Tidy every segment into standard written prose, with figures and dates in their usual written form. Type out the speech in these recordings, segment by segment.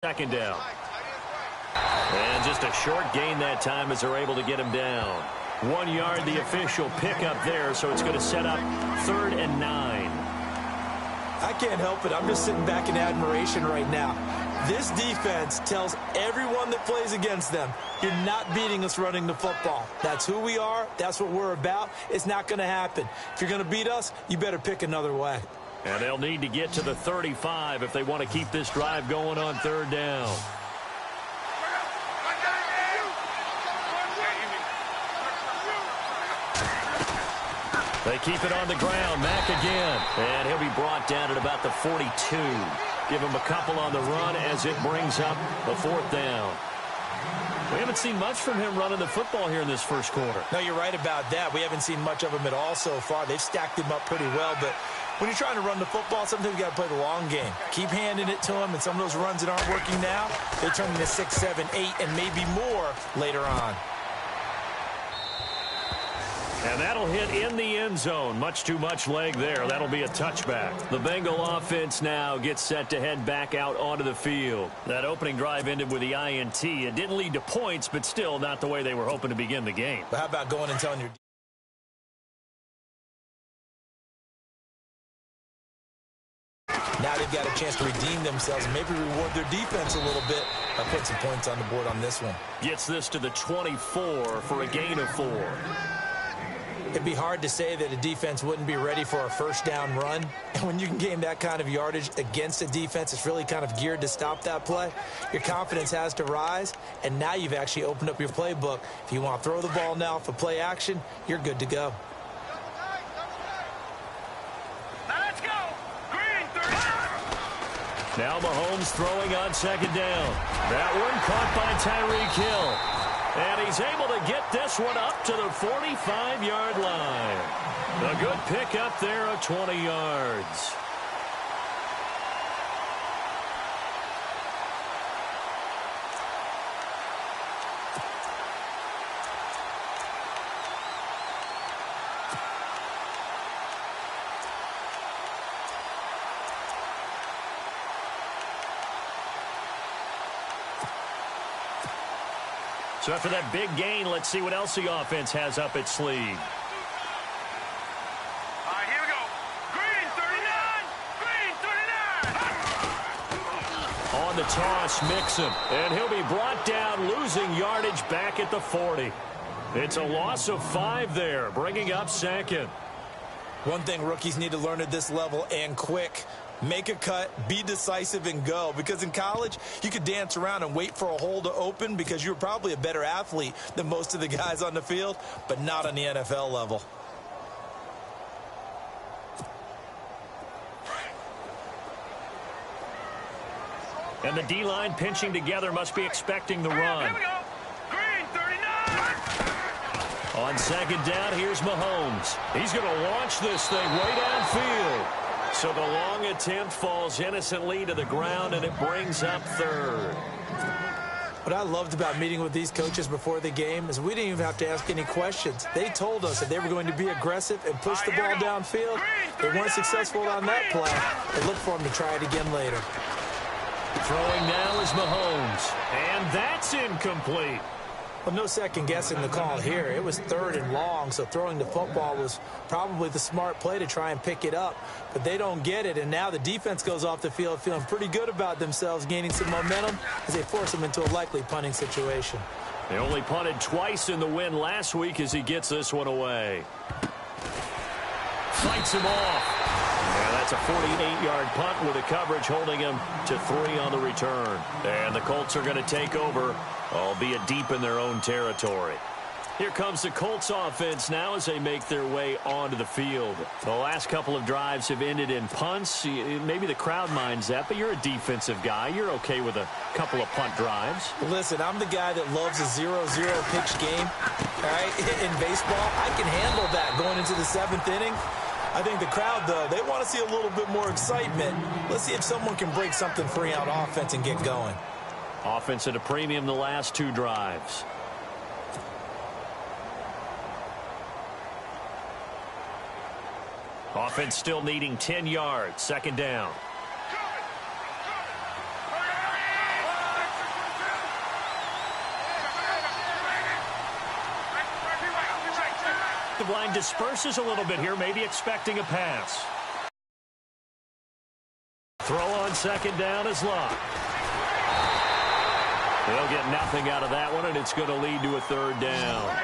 Second down. And just a short gain that time as they're able to get him down. 1 yard, the official pickup there, so it's going to set up 3rd and 9. I can't help it. I'm just sitting back in admiration right now. This defense tells everyone that plays against them, you're not beating us running the football. That's who we are. That's what we're about. It's not going to happen. If you're going to beat us, you better pick another way. And they'll need to get to the 35 if they want to keep this drive going on 3rd down. They keep it on the ground. Mack again. And he'll be brought down at about the 42. Give him a couple on the run as it brings up a 4th down. We haven't seen much from him running the football here in this first quarter. No, you're right about that. We haven't seen much of him at all so far. They've stacked him up pretty well, but when you're trying to run the football, sometimes you got to play the long game. Keep handing it to him, and some of those runs that aren't working now, they turn into 6, 7, 8, and maybe more later on. And that'll hit in the end zone. Much too much leg there. That'll be a touchback. The Bengal offense now gets set to head back out onto the field. That opening drive ended with the INT. It didn't lead to points, but still not the way they were hoping to begin the game. But how about going and telling your... Now they've got a chance to redeem themselves and maybe reward their defense a little bit by putting some points on the board on this one. Gets this to the 24 for a gain of 4. It'd be hard to say that a defense wouldn't be ready for a first down run. And when you can gain that kind of yardage against a defense, it's really kind of geared to stop that play. Your confidence has to rise, and now you've actually opened up your playbook. If you want to throw the ball now for play action, you're good to go. Now Mahomes throwing on 2nd down. That one caught by Tyreek Hill. And he's able to get this one up to the 45-yard line. A good pickup there of 20 yards. So after that big gain, let's see what else the offense has up its sleeve. All right, here we go. Green 39. On the toss, Mixon. And he'll be brought down, losing yardage back at the 40. It's a loss of 5 there, bringing up 2nd. One thing rookies need to learn at this level, and quick, make a cut, be decisive, and go. Because in college, you could dance around and wait for a hole to open because you're probably a better athlete than most of the guys on the field, but not on the NFL level. And the D-line pinching together must be expecting the run. Here we go. Green 39. On 2nd down, here's Mahomes. He's going to launch this thing way downfield. So the long attempt falls innocently to the ground, and it brings up 3rd. What I loved about meeting with these coaches before the game is we didn't even have to ask any questions. They told us that they were going to be aggressive and push the ball downfield. They weren't successful on that play. They look for them to try it again later. Throwing now is Mahomes. And that's incomplete. Well, no second guessing the call here. It was 3rd and long, so throwing the football was probably the smart play to try and pick it up. But they don't get it, and now the defense goes off the field feeling pretty good about themselves, gaining some momentum as they force them into a likely punting situation. They only punted twice in the win last week as he gets this one away. Fights him off. Yeah, that's a 48-yard punt with the coverage holding him to 3 on the return. And the Colts are going to take over, albeit deep in their own territory. Here comes the Colts offense now as they make their way onto the field. The last couple of drives have ended in punts. Maybe the crowd minds that, but you're a defensive guy. You're okay with a couple of punt drives. Listen, I'm the guy that loves a 0-0 pitch game. All right, in baseball, I can handle that going into the 7th inning. I think the crowd, though, they want to see a little bit more excitement. Let's see if someone can break something free on offense and get going. Offense at a premium the last 2 drives. Offense still needing 10 yards. 2nd down. defensive line disperses a little bit here, maybe expecting a pass. Throw on second down is Locke. They'll get nothing out of that one, and it's going to lead to a third down.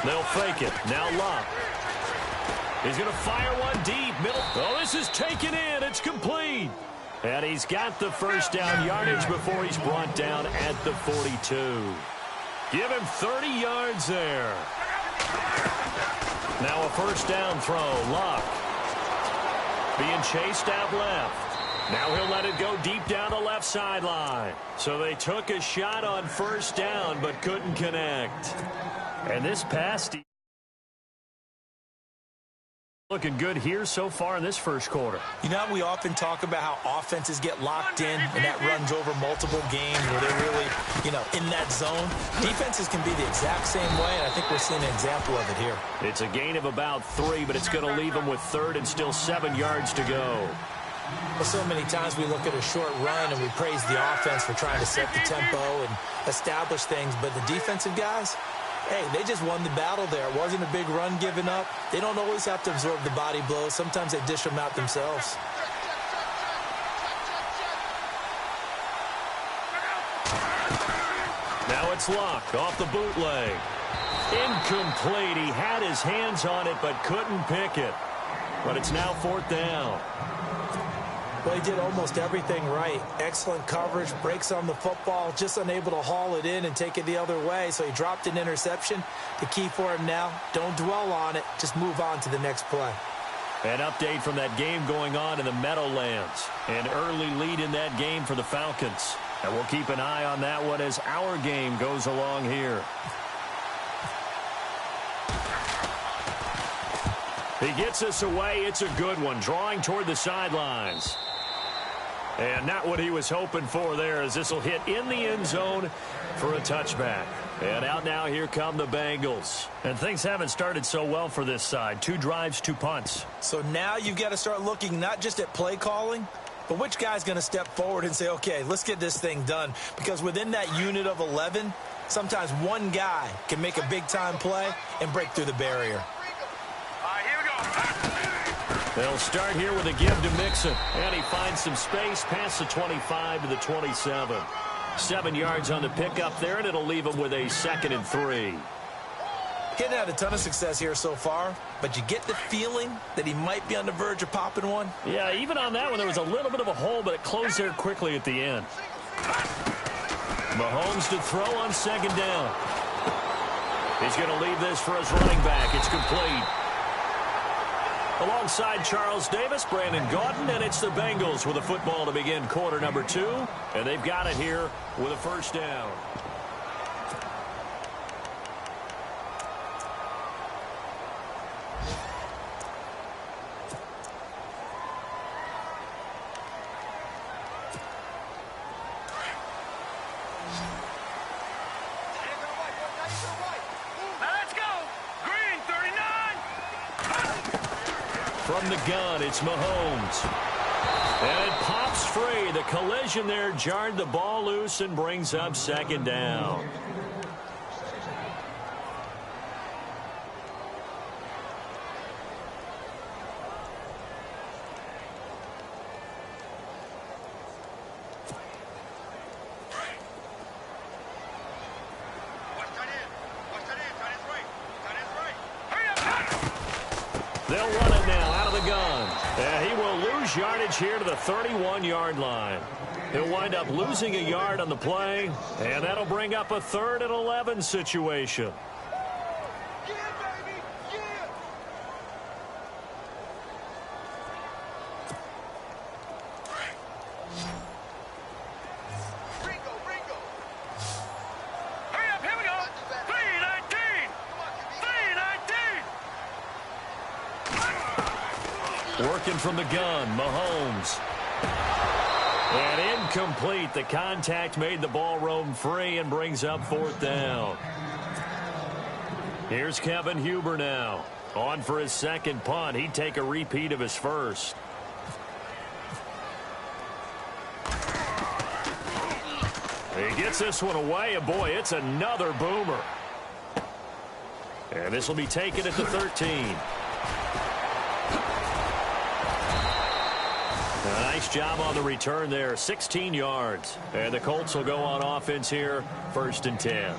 They'll fake it. Now Locke. He's going to fire one deep. Middle. Oh, this is taken in. It's complete. And he's got the first down yardage before he's brought down at the 42. Give him 30 yards there. Now a first down throw. Locke being chased out left. Now he'll let it go deep down the left sideline. So they took a shot on first down but couldn't connect. And this pass looking good here so far in this first quarter. You know, we often talk about how offenses get locked in, and that runs over multiple games where they're really, in that zone. Defenses can be the exact same way, and I think we're seeing an example of it here. It's a gain of about 3, but it's going to leave them with third and still 7 yards to go. Well, so many times we look at a short run and we praise the offense for trying to set the tempo and establish things, but the defensive guys, hey, they just won the battle there. It wasn't a big run given up. They don't always have to absorb the body blows. Sometimes they dish them out themselves. Now it's Locke off the bootleg. Incomplete. He had his hands on it but couldn't pick it. But it's now fourth down. Well, he did almost everything right. Excellent coverage, breaks on the football, just unable to haul it in and take it the other way. So he dropped an interception. The key for him now, don't dwell on it. Just move on to the next play. An update from that game going on in the Meadowlands. An early lead in that game for the Falcons. And we'll keep an eye on that one as our game goes along here. He gets us away. It's a good one. Drawing toward the sidelines. And not what he was hoping for there, as this will hit in the end zone for a touchback. And out now, here come the Bengals. And things haven't started so well for this side. 2 drives, 2 punts. So now you've got to start looking not just at play calling, but which guy's going to step forward and say, okay, let's get this thing done. Because within that unit of 11, sometimes one guy can make a big-time play and break through the barrier. They'll start here with a give to Mixon. And he finds some space past the 25 to the 27. 7 yards on the pickup there, and it'll leave him with a 2nd and 3. He hadn't had a ton of success here so far, but you get the feeling that he might be on the verge of popping one. Yeah, even on that one, there was a little bit of a hole, but it closed there quickly at the end. Mahomes to throw on 2nd down. He's going to leave this for his running back. It's complete. Alongside Charles Davis, Brandon Gaudin, and it's the Bengals with a football to begin quarter number 2. And they've got it here with a first down. From the gun, it's Mahomes. And it pops free. The collision there jarred the ball loose and brings up 2nd down. They'll run it now out of the gun. And he will lose yardage here to the 31-yard line. He'll wind up losing a yard on the play, and that'll bring up a 3rd and 11 situation. Working from the gun, Mahomes. And incomplete. The contact made the ball roam free and brings up 4th down. Here's Kevin Huber now. On for his second punt. He'd take a repeat of his first. He gets this one away, and boy, it's another boomer. And this will be taken at the 13. A nice job on the return there, 16 yards. And the Colts will go on offense here, 1st and 10.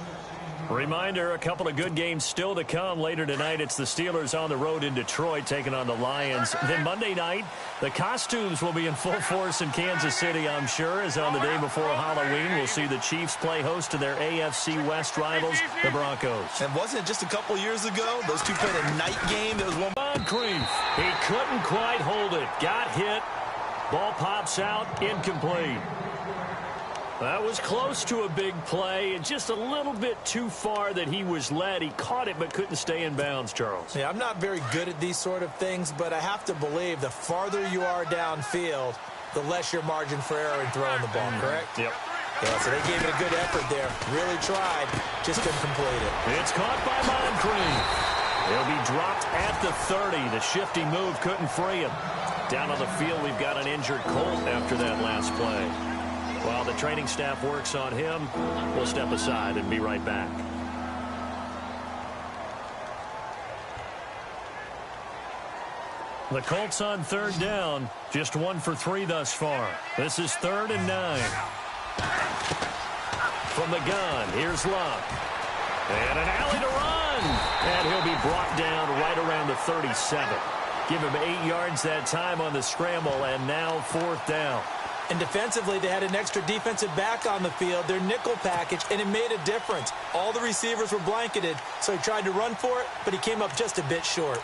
Reminder, a couple of good games still to come. Later tonight, it's the Steelers on the road in Detroit taking on the Lions. Then Monday night, the costumes will be in full force in Kansas City, I'm sure, as on the day before Halloween, we'll see the Chiefs play host to their AFC West rivals, the Broncos. And wasn't it just a couple years ago, those two played a night game? That was one. Moncrief, he couldn't quite hold it. Got hit. Ball pops out, incomplete. That was close to a big play, and just a little bit too far that he was led. He caught it but couldn't stay in bounds, Charles. Yeah, I'm not very good at these sort of things, but I have to believe the farther you are downfield, the less your margin for error in throwing the ball, correct? Yep. Yeah, so they gave it a good effort there. Really tried, just couldn't complete it. It's caught by Moncrief. He'll be dropped at the 30. The shifty move couldn't free him. Down on the field, we've got an injured Colt after that last play. While the training staff works on him, we'll step aside and be right back. The Colts on 3rd down, just 1 for 3 thus far. This is 3rd and 9. From the gun, here's Luck. And an alley to run. And he'll be brought down right around the 37. Give him 8 yards that time on the scramble, and now 4th down. And defensively, they had an extra defensive back on the field, their nickel package, and it made a difference. All the receivers were blanketed, so he tried to run for it, but he came up just a bit short.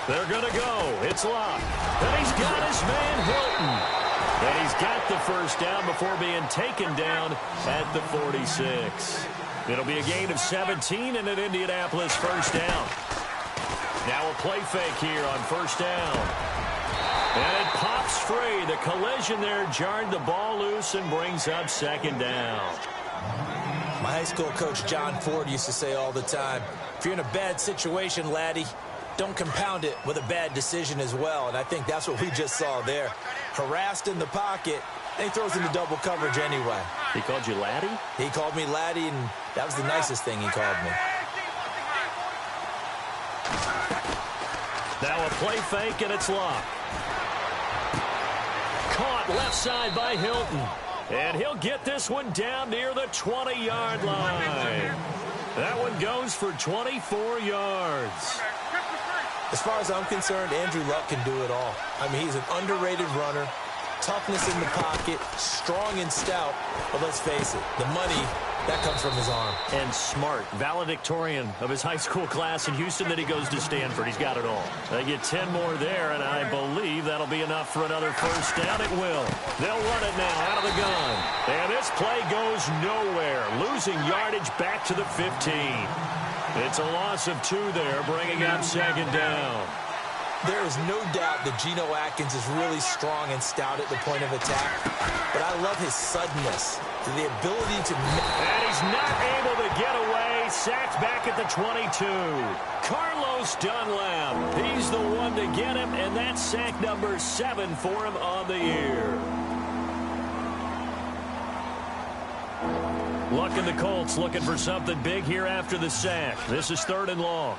They're going to go. It's Locke. And he's got his man Hilton. And he's got the first down before being taken down at the 46. It'll be a gain of 17 and an Indianapolis first down. Now a play fake here on first down. And it pops free. The collision there jarred the ball loose and brings up 2nd down. My high school coach, John Ford, used to say all the time, if you're in a bad situation, laddie, don't compound it with a bad decision as well. And I think that's what we just saw there. Harassed in the pocket, and he throws into double coverage anyway. He called you laddie? He called me laddie, and that was the nicest thing he called me. Now a play fake, and it's Locke. Caught left side by Hilton. And he'll get this one down near the 20-yard line. That one goes for 24 yards. As far as I'm concerned, Andrew Luck can do it all. I mean, he's an underrated runner, toughness in the pocket, strong and stout. But let's face it, the money, that comes from his arm. And smart, valedictorian of his high school class in Houston that he goes to Stanford. He's got it all. They get 10 more there, and I believe that'll be enough for another first down. It will. They'll run it now out of the gun. And this play goes nowhere, losing yardage back to the 15. It's a loss of 2 there, bringing up 2nd down. There is no doubt that Geno Atkins is really strong and stout at the point of attack, but I love his suddenness, the ability to... And he's not able to get away, sacked back at the 22. Carlos Dunlap, he's the one to get him, and that's sack number 7 for him on the year. Luck and the Colts looking for something big here after the sack. This is 3rd and long.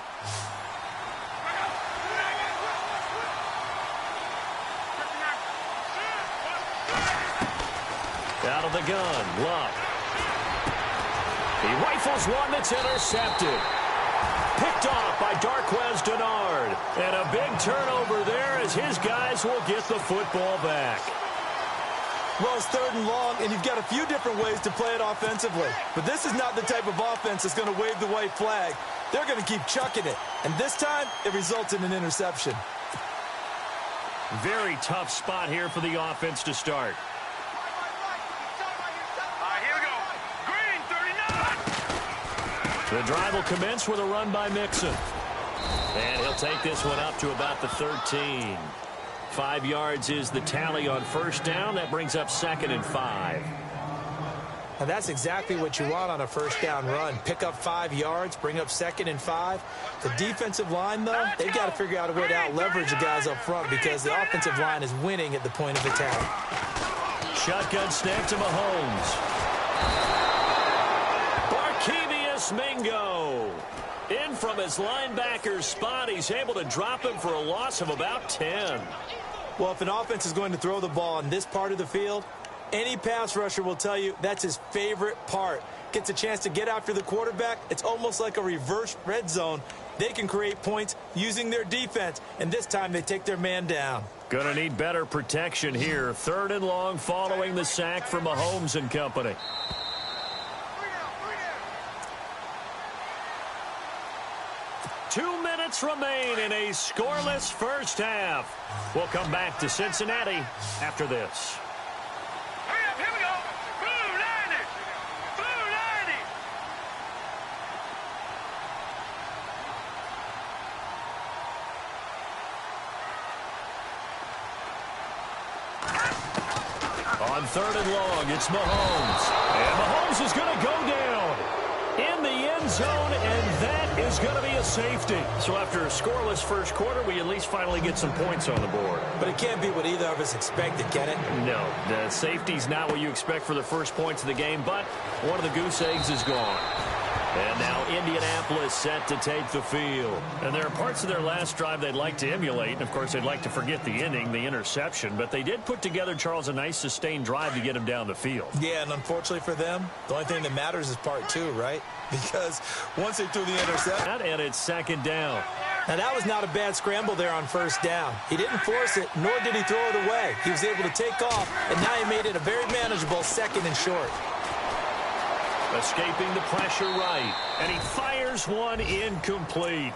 Out of the gun, Luck. He rifles one that's intercepted. Picked off by Darquez Denard. And a big turnover there as his guys will get the football back. Well, it's 3rd and long, and you've got a few different ways to play it offensively. But this is not the type of offense that's going to wave the white flag. They're going to keep chucking it. And this time, it results in an interception. Very tough spot here for the offense to start. Here we go. Green, 39. The drive will commence with a run by Mixon. And he'll take this one up to about the 13. 5 yards is the tally on first down. That brings up 2nd and 5. Now that's exactly what you want on a first down run. Pick up 5 yards, bring up 2nd and 5. The defensive line, though, they've got to figure out a way to out-leverage the guys up front because the offensive line is winning at the point of attack. Shotgun snap to Mahomes. Barkevious Mingo. In from his linebacker's spot. He's able to drop him for a loss of about 10. Well, if an offense is going to throw the ball on this part of the field, any pass rusher will tell you that's his favorite part. Gets a chance to get after the quarterback. It's almost like a reverse red zone. They can create points using their defense, and this time they take their man down. Gonna need better protection here. 3rd and long following the sack from Mahomes and company. Two minutes remain in a scoreless first half. We'll come back to Cincinnati after this. Hurry up, here we go. Blue 90. Blue 90. On 3rd and long, it's Mahomes. And Mahomes is going to go down in the end zone, and that is going to be a safety. So after a scoreless first quarter, we at least finally get some points on the board. But it can't be what either of us expected, can it? No, the safety's not what you expect for the first points of the game, but one of the goose eggs is gone. And now Indianapolis set to take the field. And there are parts of their last drive they'd like to emulate. And, of course, they'd like to forget the inning, the interception. But they did put together, Charles, a nice sustained drive to get him down the field. Yeah, and unfortunately for them, the only thing that matters is part 2, right? Because once they threw the interception. And it's 2nd down. Now, that was not a bad scramble there on first down. He didn't force it, nor did he throw it away. He was able to take off, and now he made it a very manageable 2nd and short. Escaping the pressure right. And he fires one incomplete.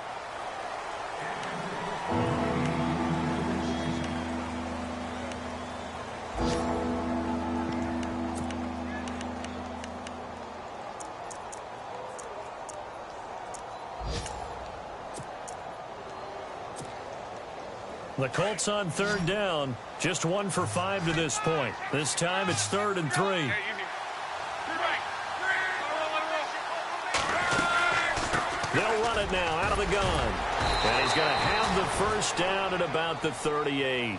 The Colts on 3rd down. Just 1 for 5 to this point. This time it's 3rd and 3. They'll run it now out of the gun. And he's going to have the first down at about the 38.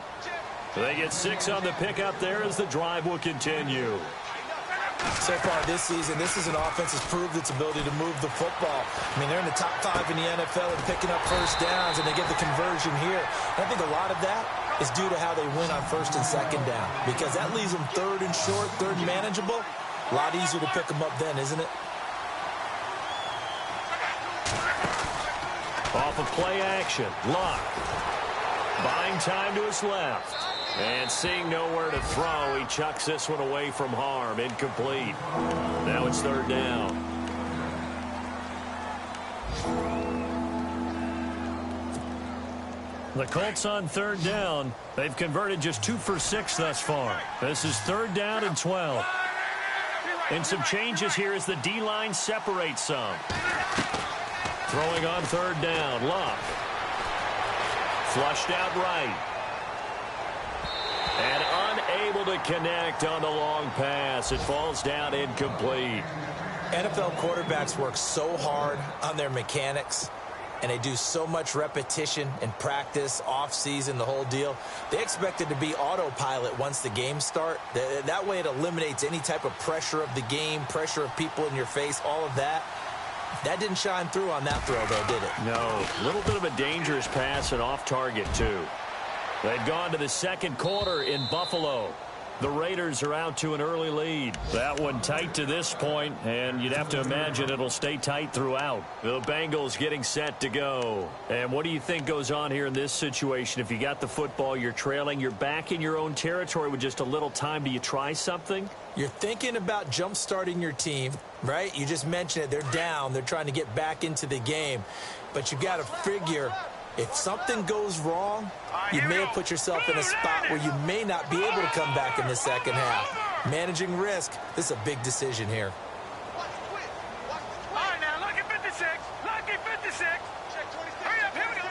They get 6 on the pickup there as the drive will continue. So far this season, this is an offense that's proved its ability to move the football. I mean, they're in the top 5 in the NFL in picking up first downs, and they get the conversion here. And I think a lot of that is due to how they win on 1st and 2nd down, because that leaves them 3rd and short, 3rd and manageable. A lot easier to pick them up then, isn't it? Off of play action, Luck. Buying time to his left. And seeing nowhere to throw, he chucks this one away from harm. Incomplete. Now it's 3rd down. The Colts on 3rd down. They've converted just 2 for 6 thus far. This is 3rd down and 12. And some changes here as the D-line separates some. Throwing on 3rd down, Luck. Flushed out right. And unable to connect on the long pass. It falls down incomplete. NFL quarterbacks work so hard on their mechanics, and they do so much repetition and practice, off-season, the whole deal. They expect it to be autopilot once the games start. That way it eliminates any type of pressure of the game, pressure of people in your face, all of that. That didn't shine through on that throw, though, did it? No. A little bit of a dangerous pass and off target, too. They've gone to the 2nd quarter in Buffalo. The Raiders are out to an early lead. That one tight to this point, and you'd have to imagine it'll stay tight throughout. The Bengals getting set to go. And what do you think goes on here in this situation? If you got the football, you're trailing, you're back in your own territory with just a little time. Do you try something? You're thinking about jump-starting your team, right? You just mentioned it. They're down. They're trying to get back into the game. But you got to figure, if something goes wrong, you may have put yourself in a spot where you may not be able to come back in the second half. Managing risk, this is a big decision here. All right, now, lucky 56. Lucky 56. Hurry up, here we go.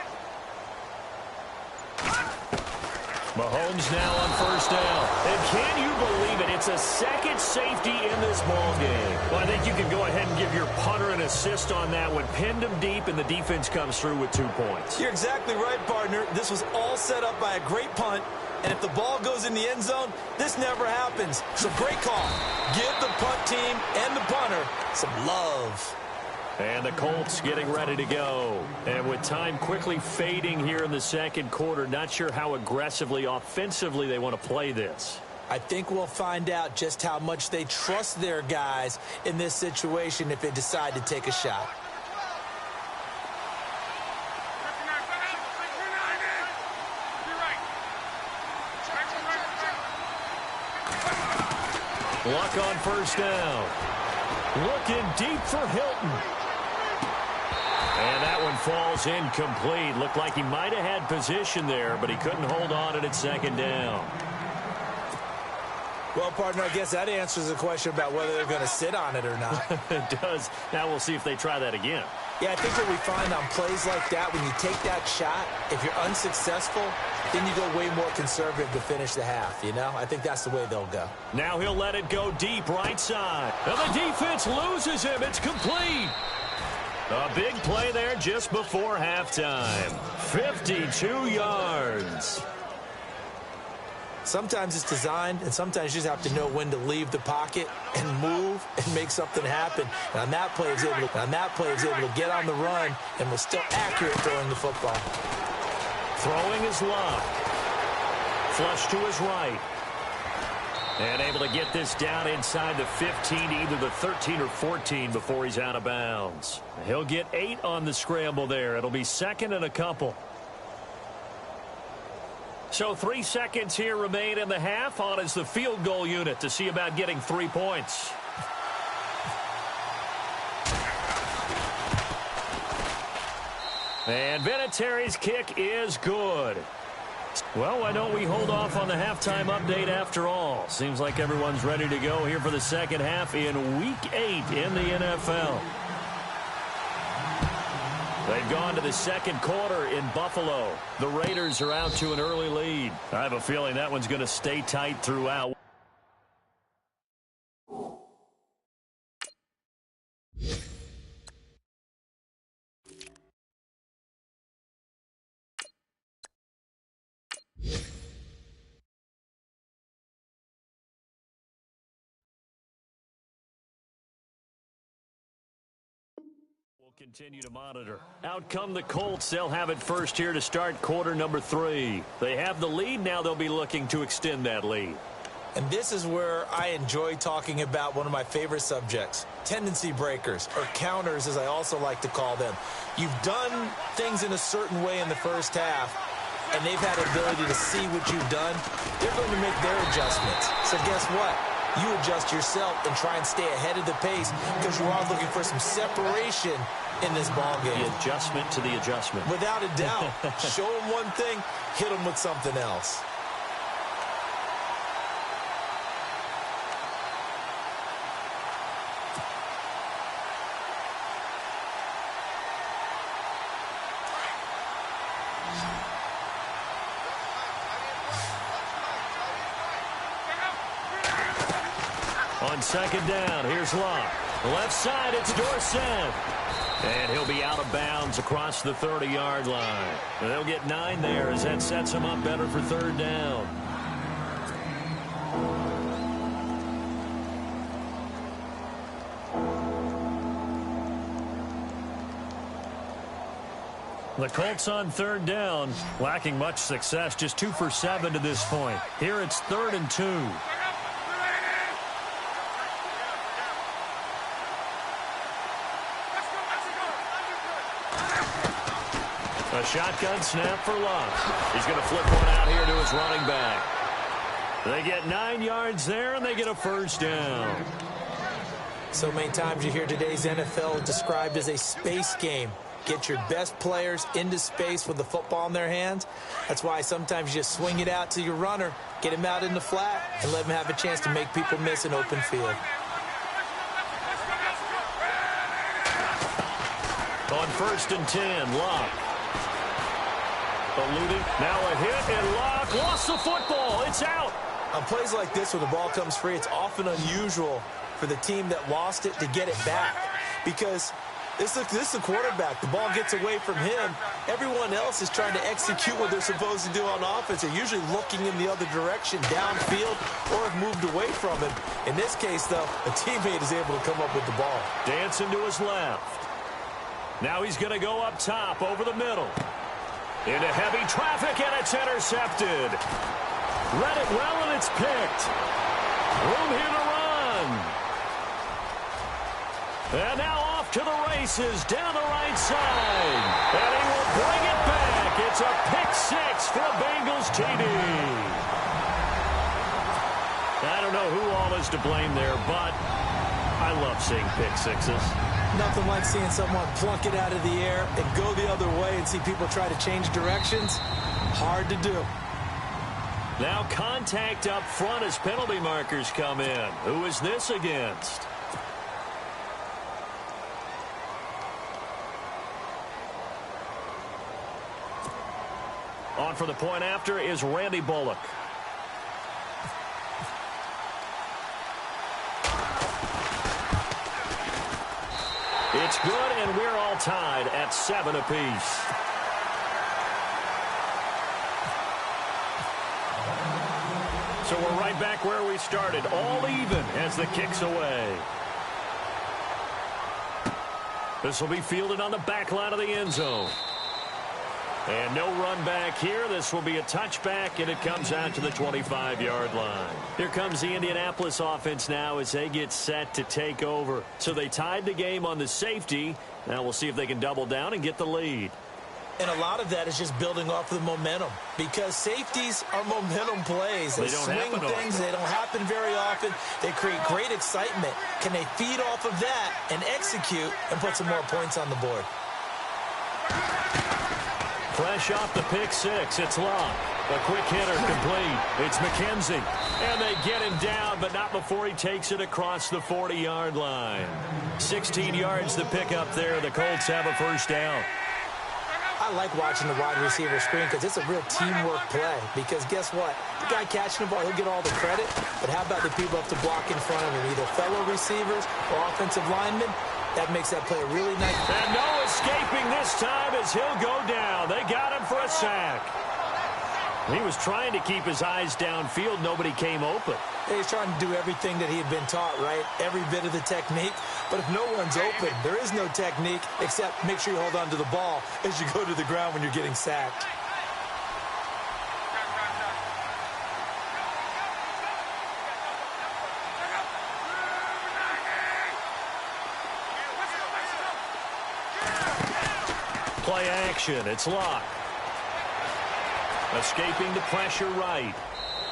Mahomes now on first down. And can you believe it? It's a second safety in this ball game. Well, I think you can go ahead and give your punter an assist on that one. Pinned him deep, and the defense comes through with 2 points. You're exactly right, partner. This was all set up by a great punt. And if the ball goes in the end zone, this never happens. So great call. Give the punt team and the punter some love. And the Colts getting ready to go. And with time quickly fading here in the second quarter, not sure how aggressively, offensively they want to play this. I think we'll find out just how much they trust their guys in this situation if they decide to take a shot. Luck on first down. Looking deep for Hilton. And that one falls incomplete. Looked like he might have had position there, but he couldn't hold on at second down. Well, partner, I guess that answers the question about whether they're going to sit on it or not. It does. Now we'll see if they try that again. Yeah, I think what we find on plays like that, when you take that shot, if you're unsuccessful, then you go way more conservative to finish the half, you know? I think that's the way they'll go. Now he'll let it go deep right side. And the defense loses him. It's complete. A big play there just before halftime. 52 yards. Sometimes it's designed, and sometimes you just have to know when to leave the pocket and move and make something happen. And on that play, he was able to get on the run and was still accurate throwing the football. Throwing his lock. Flush to his right. And able to get this down inside the 15, either the 13 or 14 before he's out of bounds. He'll get 8 on the scramble there. It'll be second and a couple. So 3 seconds here remain in the half. On is the field goal unit to see about getting 3 points. And Vinatieri's kick is good. Well, why don't we hold off on the halftime update after all? Seems like everyone's ready to go here for the second half in Week 8 in the NFL. They've gone to the second quarter in Buffalo. The Raiders are out to an early lead. I have a feeling that one's going to stay tight throughout. Continue to monitor. Out come the Colts. They'll have it first here to start quarter number 3. They have the lead. Now they'll be looking to extend that lead. And this is where I enjoy talking about one of my favorite subjects, tendency breakers, or counters as I also like to call them. You've done things in a certain way in the first half, and they've had the ability to see what you've done. They're going to make their adjustments. So guess what? You adjust yourself and try and stay ahead of the pace because you are looking for some separation in this ball game. The adjustment to the adjustment. Without a doubt. Show them one thing, hit them with something else. On second down, here's Locke. Left side, it's Dorsett. And he'll be out of bounds across the 30-yard line. They'll get 9 there as that sets him up better for third down. The Colts on third down, lacking much success, just 2 for 7 to this point. Here it's 3rd and 2. A shotgun snap for Love. He's going to flip one out here to his running back. They get 9 yards there, and they get a first down. So many times you hear today's NFL described as a space game. Get your best players into space with the football in their hands. That's why sometimes you just swing it out to your runner, get him out in the flat, and let him have a chance to make people miss an open field. On 1st and 10, Locke. Eluding. Now a hit, and Locke lost the football. It's out. On plays like this, when the ball comes free, it's often unusual for the team that lost it to get it back. Because this is the quarterback. The ball gets away from him. Everyone else is trying to execute what they're supposed to do on offense. They're usually looking in the other direction, downfield, or have moved away from him. In this case, though, a teammate is able to come up with the ball. Dancing to his left. Now he's going to go up top over the middle. Into heavy traffic, and it's intercepted. Read it well, and it's picked. Room here to run. And now off to the races down the right side. And he will bring it back. It's a pick six for a Bengals TD. I don't know who all is to blame there, but I love seeing pick sixes. Nothing like seeing someone plunk it out of the air and go the other way and see people try to change directions. Hard to do. Now contact up front as penalty markers come in. Who is this against? On for the point after is Randy Bullock. It's good, and we're all tied at 7 apiece. So we're right back where we started, all even as the kick's away. This will be fielded on the back line of the end zone. And no run back here. This will be a touchback, and it comes out to the 25-yard line. Here comes the Indianapolis offense now as they get set to take over. So they tied the game on the safety. Now we'll see if they can double down and get the lead. And a lot of that is just building off of the momentum, because safeties are momentum plays. They swing things. They don't happen very often. They create great excitement. Can they feed off of that and execute and put some more points on the board? Fresh off the pick six, it's Locke. A quick hitter complete. It's McKenzie. And they get him down, but not before he takes it across the 40-yard line. 16 yards to pick up there. The Colts have a first down. I like watching the wide receiver screen because it's a real teamwork play. Because guess what? The guy catching the ball, he'll get all the credit. But how about the people up to block in front of him, either fellow receivers or offensive linemen? That makes that play really nice. And no escaping this time as he'll go down. They got him for a sack. He was trying to keep his eyes downfield. Nobody came open. He's trying to do everything that he had been taught, right? Every bit of the technique. But if no one's open, there is no technique except make sure you hold on to the ball as you go to the ground when you're getting sacked. Play action. It's Locke. Escaping the pressure right.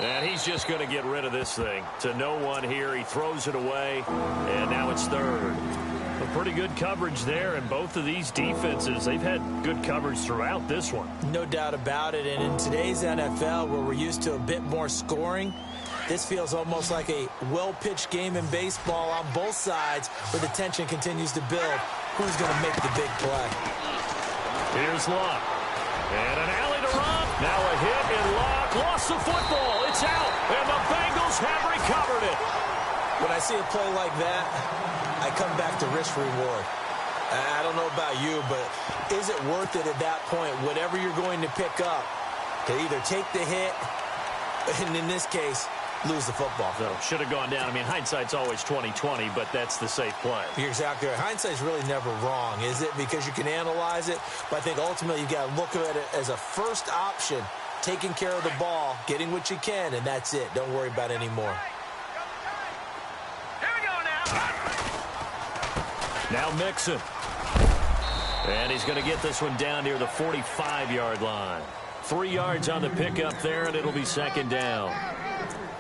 And he's just going to get rid of this thing. To no one here. He throws it away. And now it's third. A pretty good coverage there. And both of these defenses, they've had good coverage throughout this one. No doubt about it. And in today's NFL, where we're used to a bit more scoring, this feels almost like a well-pitched game in baseball on both sides where the tension continues to build. Who's going to make the big play? Here's Locke. And an alley to run. Now a hit, and Locke lost the football. It's out, and the Bengals have recovered it. When I see a play like that, I come back to risk-reward. I don't know about you, but is it worth it at that point, whatever you're going to pick up, to either take the hit, and in this case, lose the football? So should have gone down. I mean, hindsight's always 20/20, but that's the safe play. You're exactly right. Hindsight's really never wrong, is it? Because you can analyze it, but I think ultimately you got to look at it as a first option, taking care of the ball, getting what you can, and that's it. Don't worry about any more. Here we go now. Now Mixon. And he's going to get this one down near the 45-yard line. 3 yards on the pickup there, and it'll be second down.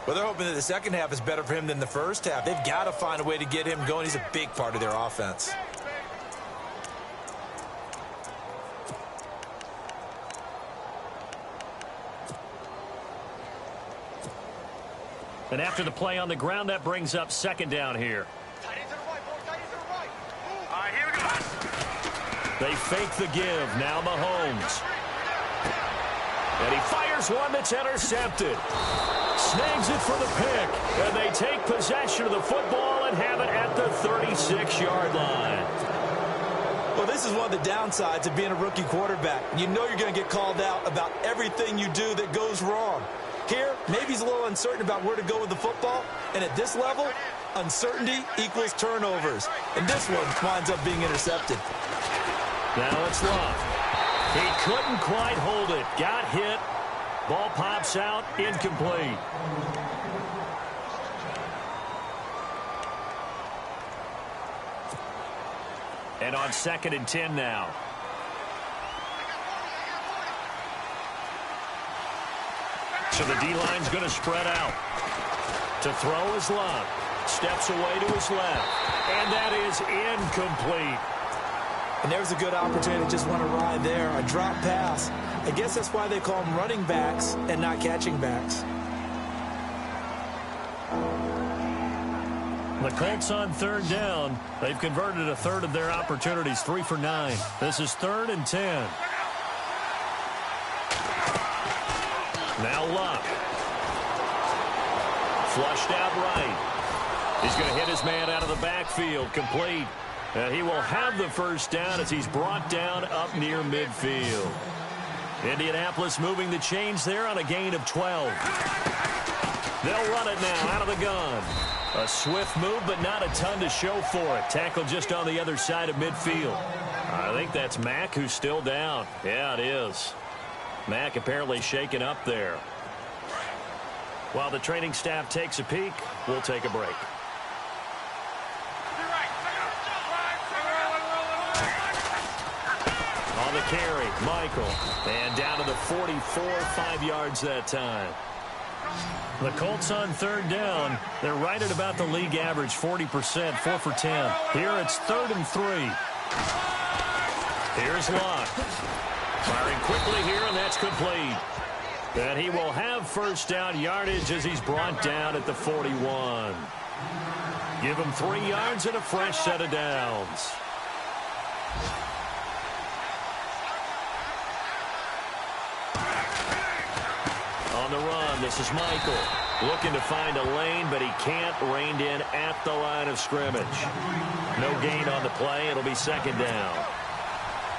Well, they're hoping that the second half is better for him than the first half. They've got to find a way to get him going. He's a big part of their offense. And after the play on the ground, that brings up second down here. All right, here we go. They fake the give. Now Mahomes. And he fires one that's intercepted. Snags it for the pick. And they take possession of the football and have it at the 36-yard line. Well, this is one of the downsides of being a rookie quarterback. You know you're going to get called out about everything you do that goes wrong. Here, maybe he's a little uncertain about where to go with the football. And at this level, uncertainty equals turnovers. And this one winds up being intercepted. Now it's Love. He couldn't quite hold it. Got hit. Ball pops out. Incomplete. And on 2nd and 10 now. So the D-line's going to spread out. To throw is Love. Steps away to his left. And that is incomplete. And there's a good opportunity to just want to ride there. A drop pass. I guess that's why they call them running backs and not catching backs. The Colts on 3rd down. They've converted a third of their opportunities, 3 for 9. This is 3rd and 10. Now Luck. Flushed out right. He's going to hit his man out of the backfield. Complete. He will have the first down as he's brought down up near midfield. Indianapolis moving the chains there on a gain of 12. They'll run it now out of the gun. A swift move, but not a ton to show for it. Tackle just on the other side of midfield. I think that's Mack who's still down. Yeah, it is. Mack apparently shaken up there. While the training staff takes a peek, we'll take a break. On the carry, Michael. And down to the 44, 5 yards that time. The Colts on 3rd down. They're right at about the league average, 40%, 4 for 10. Here it's 3rd and 3. Here's Locke. Firing quickly here, and that's complete. And he will have first down yardage as he's brought down at the 41. Give him 3 yards and a fresh set of downs. On the run, this is Michael. Looking to find a lane, but he can't. Reined in at the line of scrimmage. No gain on the play. It'll be second down.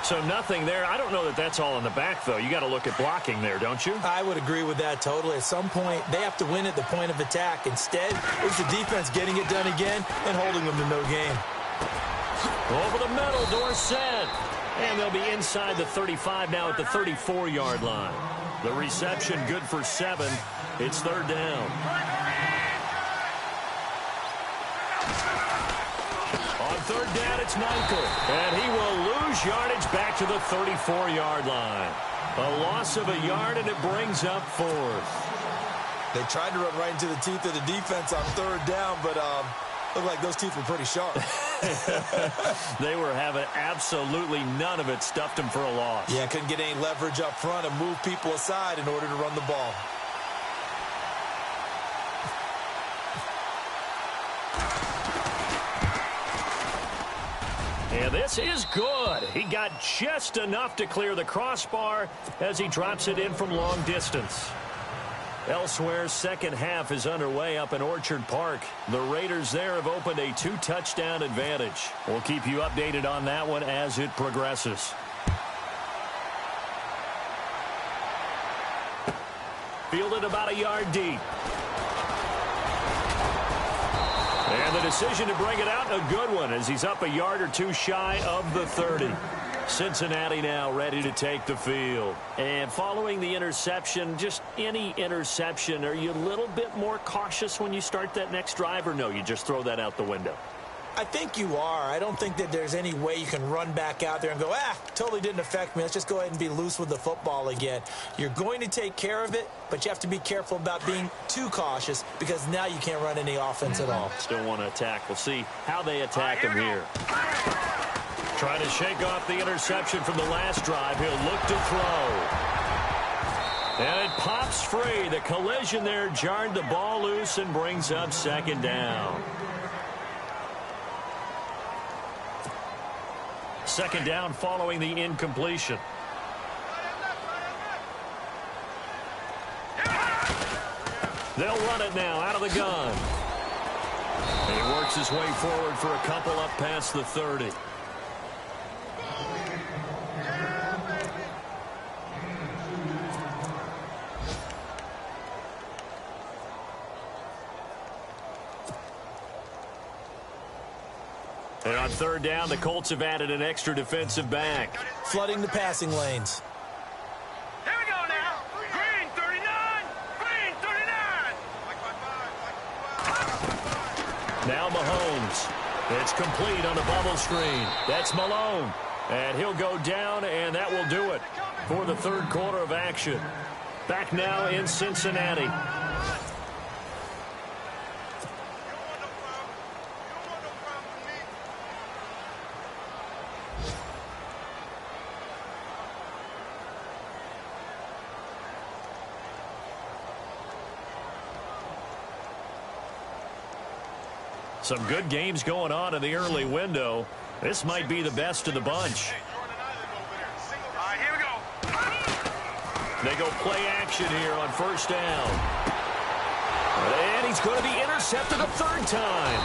So nothing there. I don't know that that's all in the back, though. You got to look at blocking there, don't you? I would agree with that totally. At some point, they have to win at the point of attack. Instead, it's the defense getting it done again and holding them to no gain. Over the middle, Dorsett. And they'll be inside the 35 now at the 34-yard line. The reception good for 7. It's 3rd down. On 3rd down, it's Michael. And he will lose yardage back to the 34-yard line. A loss of a yard, and it brings up 4th. They tried to run right into the teeth of the defense on 3rd down, but looked like those teeth were pretty sharp. They were having absolutely none of it. Stuffed them for a loss. Yeah, couldn't get any leverage up front and move people aside in order to run the ball. And this is good. He got just enough to clear the crossbar as he drops it in from long distance. Elsewhere, second half is underway up in Orchard Park. The Raiders there have opened a 2-touchdown advantage. We'll keep you updated on that one as it progresses. Fielded about a yard deep. And the decision to bring it out, a good one, as he's up a yard or two shy of the 30. Cincinnati now ready to take the field. And following the interception, just any interception, are you a little bit more cautious when you start that next drive, or no, you just throw that out the window? I think you are. I don't think that there's any way you can run back out there and go, totally didn't affect me. Let's just go ahead and be loose with the football again. You're going to take care of it, but you have to be careful about being too cautious because now you can't run any offense at all. Still want to attack. We'll see how they attack him here. Trying to shake off the interception from the last drive. He'll look to throw. And it pops free. The collision there jarred the ball loose and brings up second down. Second down following the incompletion. They'll run it now out of the gun. And he works his way forward for a couple up past the 30. And on third down, the Colts have added an extra defensive back. Flooding the passing lanes. Here we go now. Green 39. Green 39. Now Mahomes. It's complete on the bubble screen. That's Malone. And he'll go down, and that will do it for the third quarter of action. Back now in Cincinnati. Some good games going on in the early window. This might be the best of the bunch. All right, here we go. They go play action here on first down. And he's going to be intercepted a third time.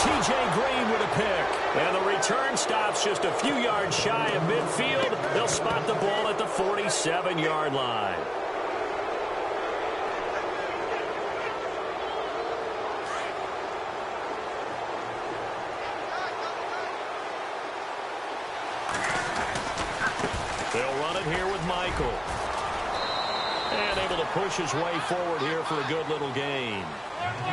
T.J. Green with a pick. And the return stops just a few yards shy of midfield. They'll spot the ball at the 47-yard line. They'll run it here with Michael. And able to push his way forward here for a good little gain.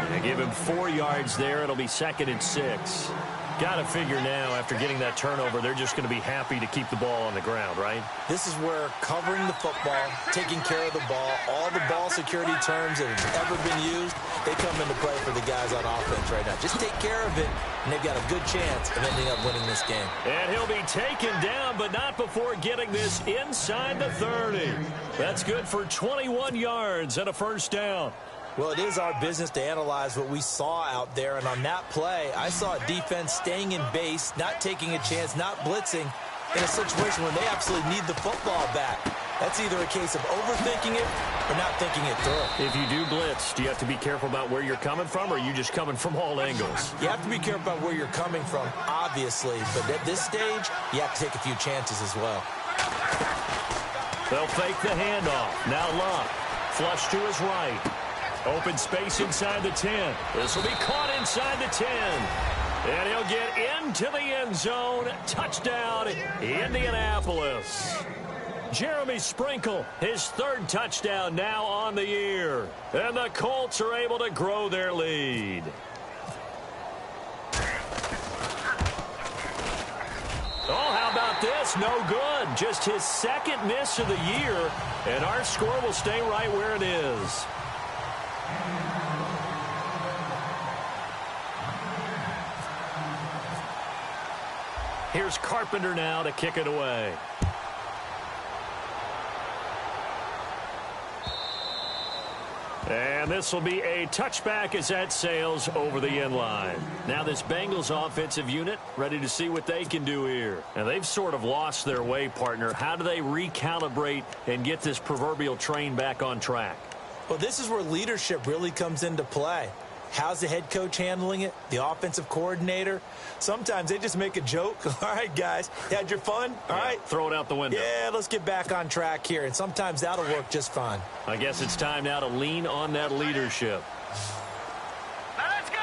They give him 4 yards there. It'll be 2nd and 6. Got to figure now, after getting that turnover, they're just going to be happy to keep the ball on the ground, right? This is where covering the football, taking care of the ball, all the ball security terms that have ever been used, they come into play for the guys on offense right now. Just take care of it, and they've got a good chance of ending up winning this game. And he'll be taken down, but not before getting this inside the 30. That's good for 21 yards and a first down. Well, it is our business to analyze what we saw out there, and on that play, I saw a defense staying in base, not taking a chance, not blitzing, in a situation where they absolutely need the football back. That's either a case of overthinking it or not thinking it through. If you do blitz, do you have to be careful about where you're coming from, or are you just coming from all angles? You have to be careful about where you're coming from, obviously, but at this stage, you have to take a few chances as well. They'll fake the handoff. Now Luck. Flush to his right. Open space inside the 10. This will be caught inside the 10. And he'll get into the end zone. Touchdown, Indianapolis. Jeremy Sprinkle, his 3rd touchdown now on the year. And the Colts are able to grow their lead. Oh, how about this? No good. Just his 2nd miss of the year. And our score will stay right where it is. Here's Carpenter now to kick it away. And this will be a touchback as that sails over the end line. Now this Bengals offensive unit ready to see what they can do here. And they've sort of lost their way, partner. How do they recalibrate and get this proverbial train back on track? Well, this is where leadership really comes into play. How's the head coach handling it? The offensive coordinator? Sometimes they just make a joke. All right, guys, you had your fun? All right. Throw it out the window. Yeah, let's get back on track here. And sometimes that'll work just fine. I guess it's time now to lean on that leadership. Now let's go.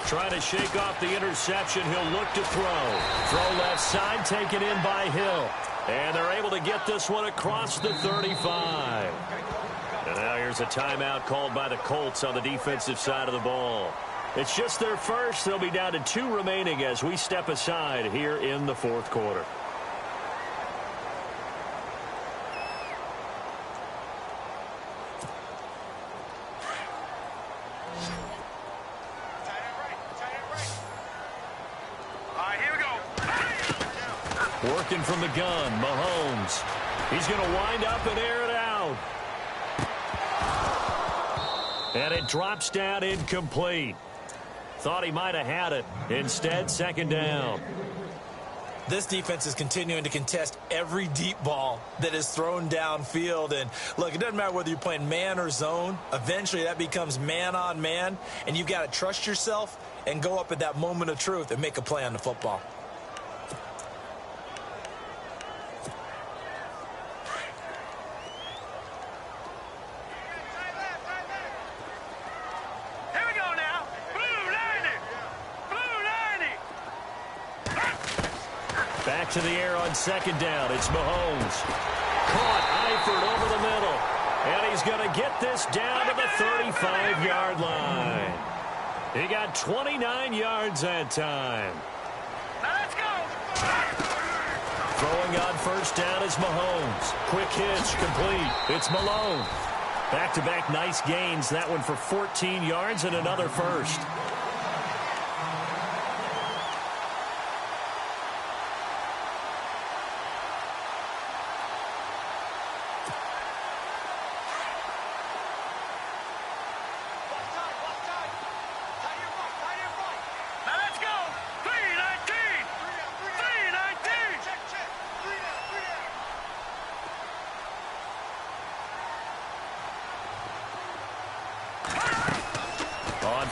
Trying to shake off the interception. He'll look to throw. Throw left side, taken in by Hill. And they're able to get this one across the 35. And now here's a timeout called by the Colts on the defensive side of the ball. It's just their first. They'll be down to 2 remaining as we step aside here in the fourth quarter. Working from the gun, Mahomes. He's going to wind up and air it out. And it drops down incomplete. Thought he might have had it. Instead, second down. This defense is continuing to contest every deep ball that is thrown downfield. And, look, it doesn't matter whether you're playing man or zone. Eventually, that becomes man on man. And you've got to trust yourself and go up at that moment of truth and make a play on the football. Back to the air on second down. It's Mahomes. Caught Eifert over the middle. And he's going to get this down to the 35-yard line. He got 29 yards that time. Let's go. Throwing on first down is Mahomes. Quick hitch, complete. It's Malone. Back-to-back nice gains. That one for 14 yards and another first.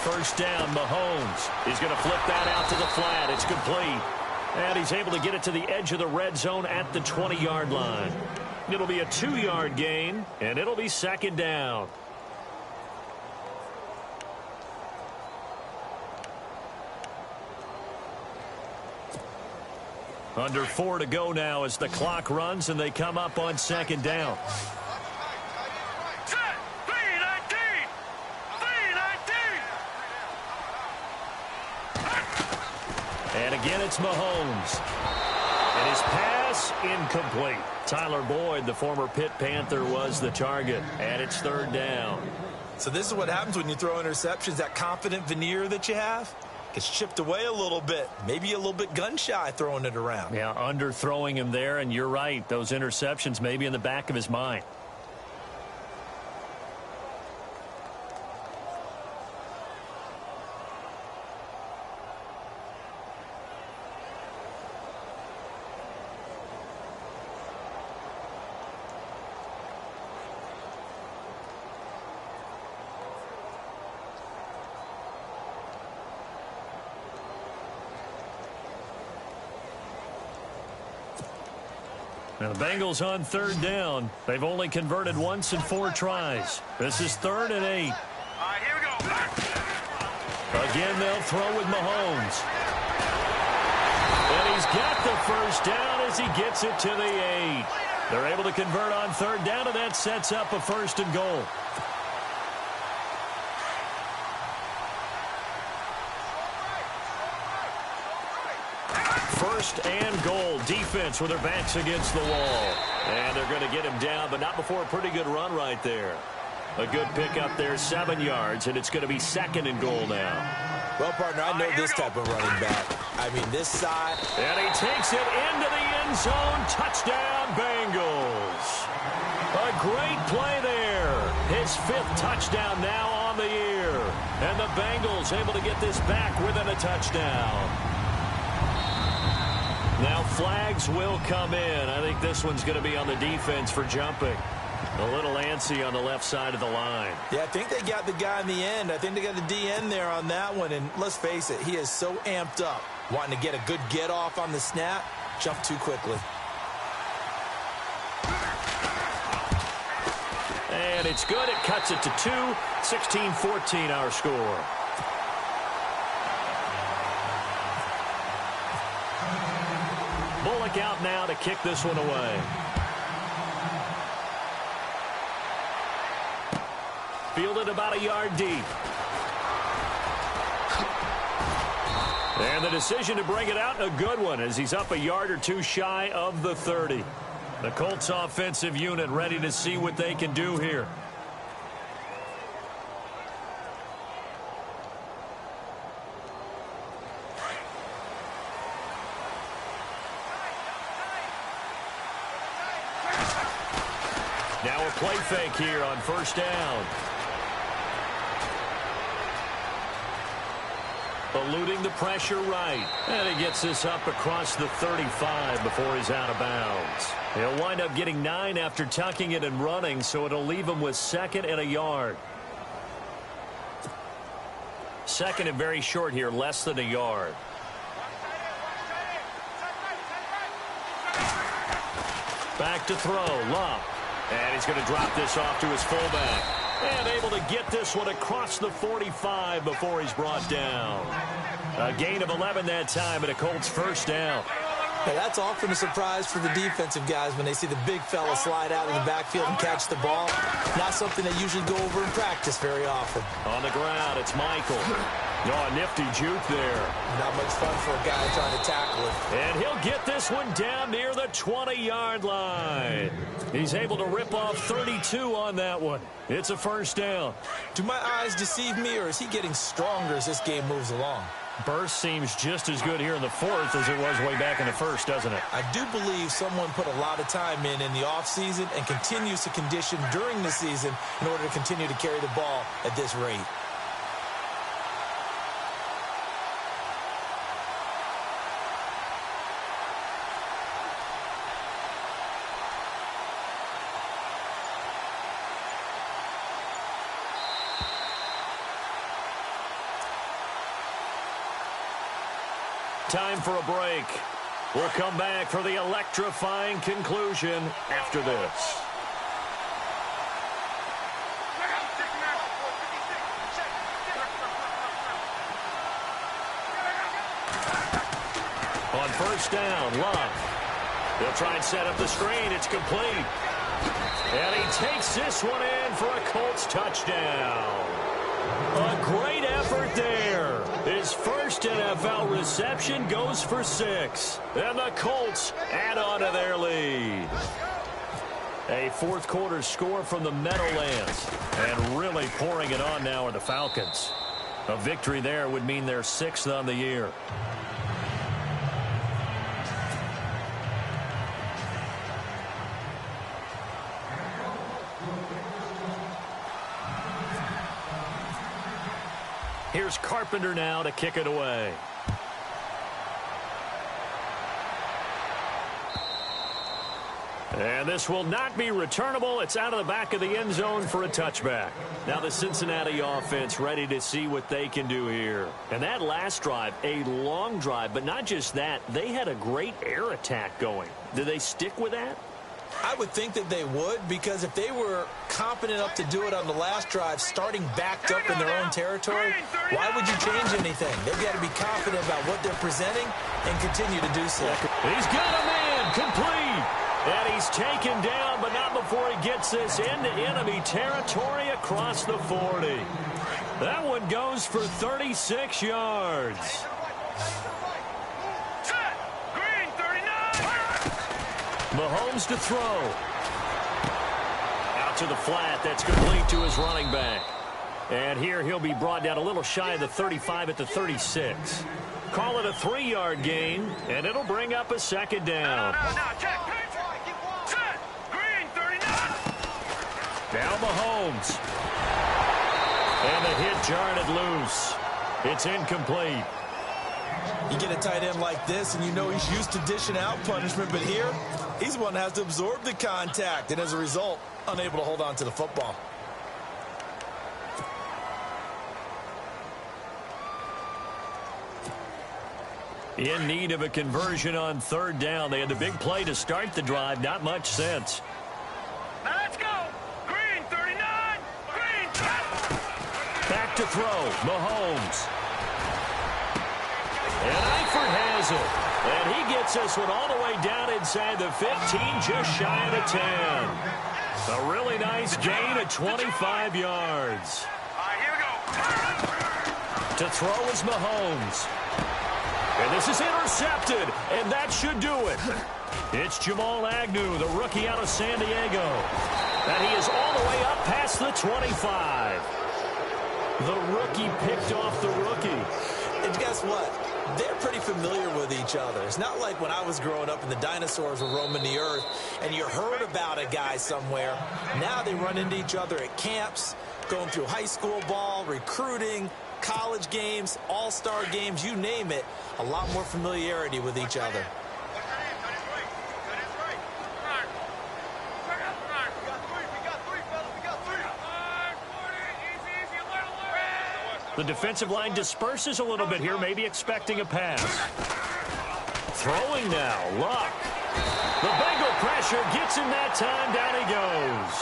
First down, Mahomes. He's going to flip that out to the flat. It's complete. And he's able to get it to the edge of the red zone at the 20-yard line. It'll be a 2-yard gain, and it'll be second down. Under 4 to go now as the clock runs, and they come up on second down. And again, it's Mahomes. And his pass incomplete. Tyler Boyd, the former Pitt Panther, was the target. And it's third down. So this is what happens when you throw interceptions. That confident veneer that you have gets chipped away a little bit. Maybe a little bit gun-shy throwing it around. Yeah, underthrowing him there. And you're right. Those interceptions may be in the back of his mind. Now the Bengals on third down. They've only converted once in 4 tries. This is 3rd and 8. All right, here we go. Again, they'll throw with Mahomes. And he's got the first down as he gets it to the 8. They're able to convert on third down, and that sets up a 1st and goal. First and goal. Defense with their backs against the wall. And they're going to get him down, but not before a pretty good run right there. A good pickup there, 7 yards, and it's going to be 2nd and goal now. Well, partner, I know this type of running back. I mean, this side. And he takes it into the end zone. Touchdown, Bengals. A great play there. His 5th touchdown now on the year. And the Bengals able to get this back within a touchdown. Now flags will come in. I think this one's going to be on the defense for jumping. A little antsy on the left side of the line. Yeah, I think they got the guy in the end. I think they got the DN there on that one. And let's face it, he is so amped up, wanting to get a good get off on the snap, jump too quickly. And it's good. It cuts it to 2. 16-14 our score. Bullock out now to kick this one away. Fielded about a yard deep. And the decision to bring it out, a good one, as he's up a yard or two shy of the 30. The Colts offensive unit ready to see what they can do here. Now a play fake here on first down. Eluding the pressure right. And he gets this up across the 35 before he's out of bounds. He'll wind up getting 9 after tucking it and running, so it'll leave him with 2nd and a yard. 2nd and very short here, less than a yard. Back to throw, Love. And he's going to drop this off to his fullback. And able to get this one across the 45 before he's brought down. A gain of 11 that time and a Colts first down. Now, that's often a surprise for the defensive guys when they see the big fella slide out of the backfield and catch the ball. Not something they usually go over in practice very often. On the ground, it's Michael. Oh, a nifty juke there. Not much fun for a guy trying to tackle it. And he'll get this one down near the 20-yard line. He's able to rip off 32 on that one. It's a first down. Do my eyes deceive me, or is he getting stronger as this game moves along? Burst seems just as good here in the 4th as it was way back in the 1st, doesn't it? I do believe someone put a lot of time in the offseason and continues to condition during the season in order to continue to carry the ball at this rate. Time for a break. We'll come back for the electrifying conclusion after this. On first down, Love. They'll try and set up the screen. It's complete. And he takes this one in for a Colts touchdown. A great effort there. His first NFL reception goes for 6. And the Colts add on to their lead. A fourth quarter score from the Meadowlands. And really pouring it on now are the Falcons. A victory there would mean they're 6th on the year. Here's Carpenter now to kick it away. And this will not be returnable. It's out of the back of the end zone for a touchback. Now the Cincinnati offense ready to see what they can do here. And that last drive, a long drive, but not just that. They had a great air attack going. Do they stick with that? I would think that they would, because if they were competent enough to do it on the last drive, starting backed up in their own territory, why would you change anything? They've got to be confident about what they're presenting and continue to do so. He's got a man complete. And he's taken down, but not before he gets this into enemy territory across the 40. That one goes for 36 yards. Mahomes to throw. Out to the flat. That's complete to his running back. And here he'll be brought down a little shy of the 35 at the 36. Call it a 3-yard gain, and it'll bring up a second down. Now Mahomes. And the hit jarred it loose. It's incomplete. You get a tight end like this, and you know he's used to dishing out punishment, but here, he's the one that has to absorb the contact, and as a result, unable to hold on to the football. In need of a conversion on 3rd down. They had the big play to start the drive. Not much sense. Now let's go. Green 39. Green. Back to throw. Mahomes. And Eifert has it. And he gets this one all the way down inside the 15, just shy of the 10. A really nice gain of 25 yards. All right, here we go. To throw is Mahomes. And this is intercepted, and that should do it. It's Jamal Agnew, the rookie out of San Diego. And he is all the way up past the 25. The rookie picked off the rookie. And guess what? They're pretty familiar with each other. It's not like when I was growing up and the dinosaurs were roaming the earth and you heard about a guy somewhere. Now they run into each other at camps, going through high school ball, recruiting, college games, all-star games, you name it. A lot more familiarity with each other. The defensive line disperses a little bit here, maybe expecting a pass. Throwing now, Luck. The Bengal pressure gets him that time, down he goes.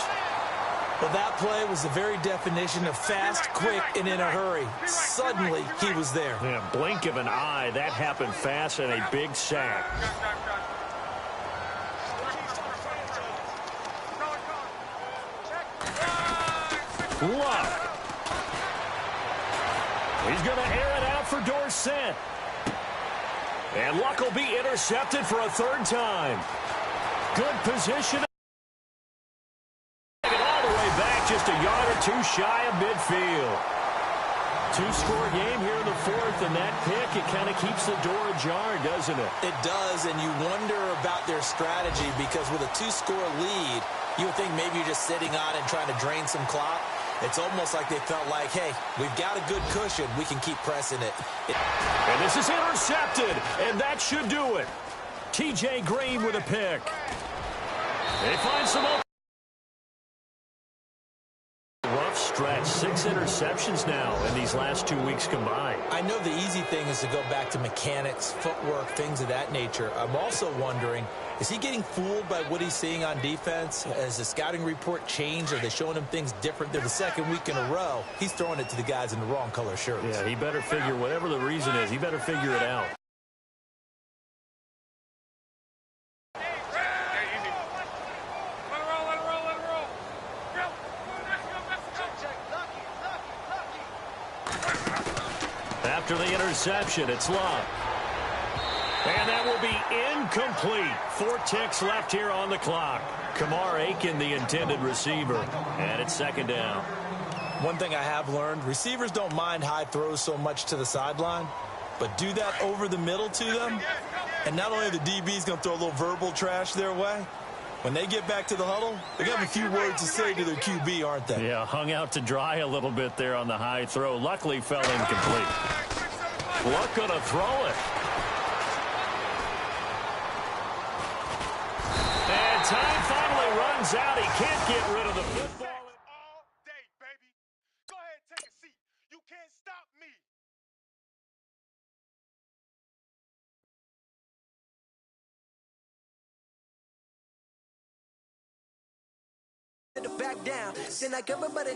Well, that play was the very definition of fast, quick, and in a hurry. Suddenly, he was there. Yeah, blink of an eye, that happened fast and a big sack. Luck. He's going to air it out for Dorsett. And Luck will be intercepted for a third time. Good position. All the way back, just a yard or two shy of midfield. Two-score game here in the fourth, and that pick, it kind of keeps the door ajar, doesn't it? It does, and you wonder about their strategy because with a two-score lead, you would think maybe you're just sitting on it and trying to drain some clock. It's almost like they felt like, hey, we've got a good cushion. We can keep pressing it. And this is intercepted, and that should do it. T.J. Green with a pick. They find some open. Rough stretch. 6 interceptions now in these last 2 weeks combined. I know the easy thing is to go back to mechanics, footwork, things of that nature. I'm also wondering, is he getting fooled by what he's seeing on defense? Has the scouting report changed? Are they showing him things different? They're the second week in a row. He's throwing it to the guys in the wrong color shirts. Yeah, he better figure, whatever the reason is, he better figure it out. After the interception, it's Luck. And that will be incomplete. 4 ticks left here on the clock. Kamar Aiken, the intended receiver. And it's second down. One thing I have learned, receivers don't mind high throws so much to the sideline, but do that over the middle to them, and not only are the DBs going to throw a little verbal trash their way, when they get back to the huddle, they're going to have a few words to say to their QB, aren't they? Yeah, hung out to dry a little bit there on the high throw. Luckily fell incomplete. Luck going to throw it. And time finally runs out. He can't get rid of the football. All day, baby. Go ahead, take a seat. You can't stop me. Back down, then I cover, but